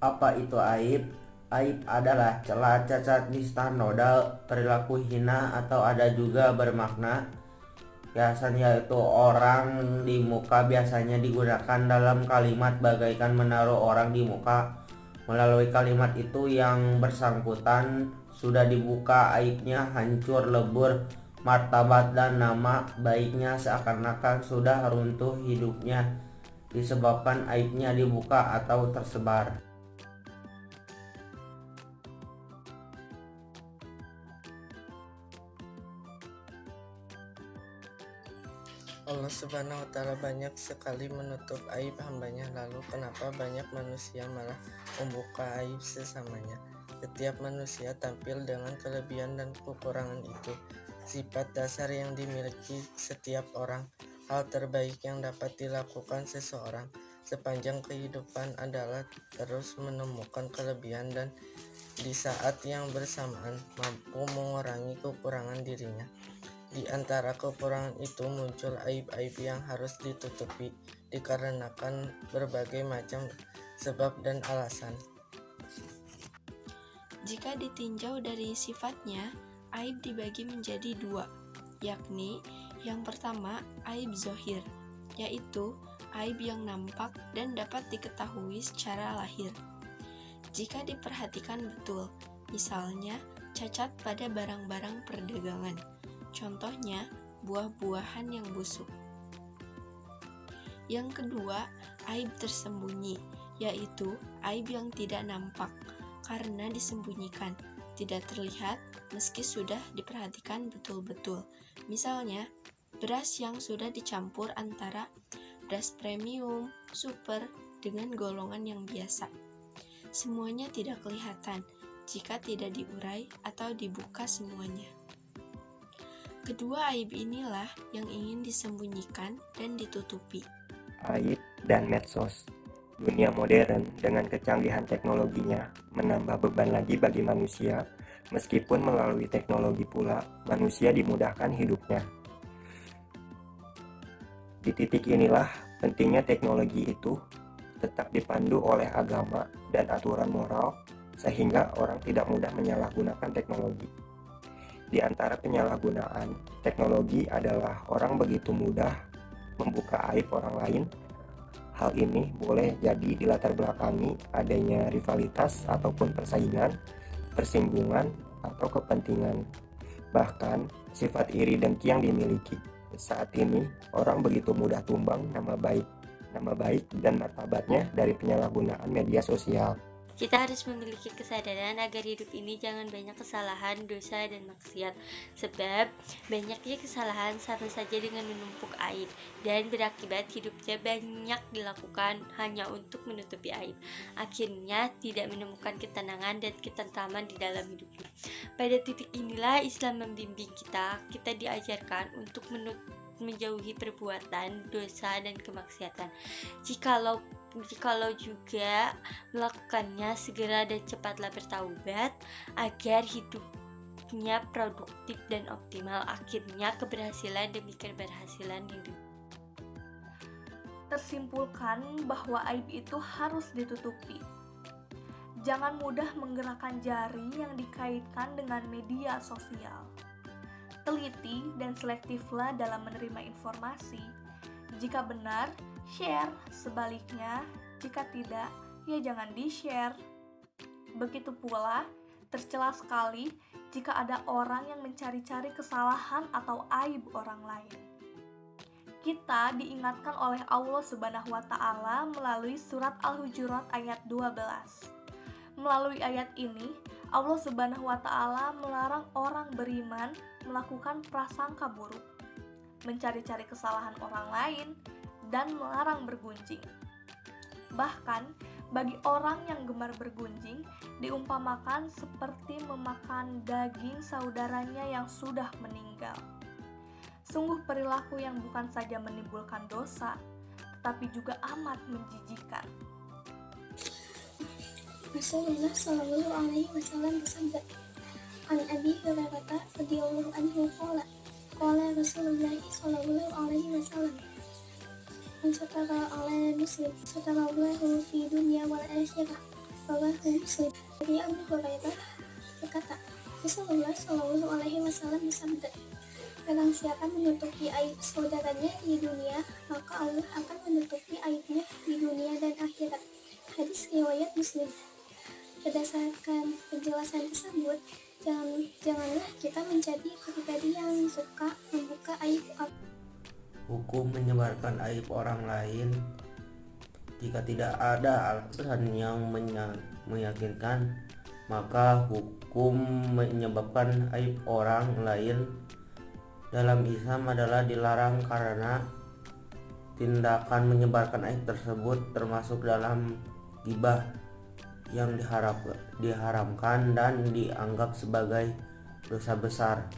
Apa itu aib? Aib adalah celah, cacat, nista, noda, perilaku hina, atau ada juga bermakna kiasan, yaitu orang di muka. Biasanya digunakan dalam kalimat bagaikan menaruh orang di muka. Melalui kalimat itu yang bersangkutan sudah dibuka aibnya, hancur lebur martabat dan nama baiknya, seakan-akan sudah runtuh hidupnya disebabkan aibnya dibuka atau tersebar. Allah Subhanahu wa Ta'ala banyak sekali menutup aib hambanya, lalu kenapa banyak manusia malah membuka aib sesamanya? Setiap manusia tampil dengan kelebihan dan kekurangan itu, sifat dasar yang dimiliki setiap orang. Hal terbaik yang dapat dilakukan seseorang sepanjang kehidupan adalah terus menemukan kelebihan dan di saat yang bersamaan mampu mengurangi kekurangan dirinya. Di antara kekurangan itu muncul aib-aib yang harus ditutupi dikarenakan berbagai macam sebab dan alasan. Jika ditinjau dari sifatnya, aib dibagi menjadi dua, yakni yang pertama aib zohir, yaitu aib yang nampak dan dapat diketahui secara lahir. Jika diperhatikan betul, misalnya cacat pada barang-barang perdagangan, contohnya buah-buahan yang busuk. Yang kedua, aib tersembunyi, yaitu aib yang tidak nampak karena disembunyikan, tidak terlihat meski sudah diperhatikan betul-betul. Misalnya, beras yang sudah dicampur antara beras premium, super, dengan golongan yang biasa. Semuanya tidak kelihatan jika tidak diurai atau dibuka semuanya. Kedua aib inilah yang ingin disembunyikan dan ditutupi. Aib dan medsos. Dunia modern dengan kecanggihan teknologinya menambah beban lagi bagi manusia, meskipun melalui teknologi pula manusia dimudahkan hidupnya. Di titik inilah pentingnya teknologi itu tetap dipandu oleh agama dan aturan moral, sehingga orang tidak mudah menyalahgunakan teknologi. Di antara penyalahgunaan teknologi adalah orang begitu mudah membuka aib orang lain. Hal ini boleh jadi dilatar belakangi adanya rivalitas ataupun persaingan, persinggungan, atau kepentingan. Bahkan sifat iri dengki yang dimiliki. Saat ini orang begitu mudah tumbang nama baik dan martabatnya dari penyalahgunaan media sosial. Kita harus memiliki kesadaran agar hidup ini jangan banyak kesalahan, dosa, dan maksiat. Sebab banyaknya kesalahan sama saja dengan menumpuk aib dan berakibat hidupnya banyak dilakukan hanya untuk menutupi aib. Akhirnya tidak menemukan ketenangan dan ketentraman di dalam hidupnya. Pada titik inilah Islam membimbing kita diajarkan untuk menjauhi perbuatan dosa dan kemaksiatan. Jikalau juga melakukannya, segera dan cepatlah bertaubat agar hidupnya produktif dan optimal. Akhirnya keberhasilan demi keberhasilan hidup. Tersimpulkan bahwa aib itu harus ditutupi. Jangan mudah menggerakkan jari yang dikaitkan dengan media sosial. Teliti dan selektiflah dalam menerima informasi. Jika benar, share. Sebaliknya, jika tidak, ya jangan di-share. Begitu pula, tercela sekali jika ada orang yang mencari-cari kesalahan atau aib orang lain. Kita diingatkan oleh Allah Subhanahu wa Ta'ala melalui surat Al-Hujurat ayat 12. Melalui ayat ini, Allah Subhanahu wa Ta'ala melarang orang beriman melakukan prasangka buruk, mencari-cari kesalahan orang lain, dan melarang bergunjing. Bahkan, bagi orang yang gemar bergunjing, diumpamakan seperti memakan daging saudaranya yang sudah meninggal. Sungguh perilaku yang bukan saja menimbulkan dosa, tetapi juga amat menjijikkan. Rasulullah Shallallahu Alaihi Wasallam bersabda, "An Abi Hurairah radhiyallahu anhu qala Rasulullah Shallallahu Alaihi Wasallam, "Man satara ala muslim satara Allahu fi dunya wal akhirah, Rawahu Muslim. Dari Abu Hurairah berkata, Rasulullah Shallallahu Alaihi Wasallam bersabda, barang siapa menutupi aib saudaranya di dunia, maka Allah akan menutupi aibnya di dunia dan akhirat. Hadis riwayat Muslim. Berdasarkan penjelasan tersebut, janganlah kita menjadi pribadi yang suka membuka aib orang. Hukum menyebarkan aib orang lain jika tidak ada alasan yang meyakinkan, maka hukum menyebabkan aib orang lain dalam Islam adalah dilarang karena tindakan menyebarkan aib tersebut termasuk dalam ghibah yang diharamkan dan dianggap sebagai dosa besar.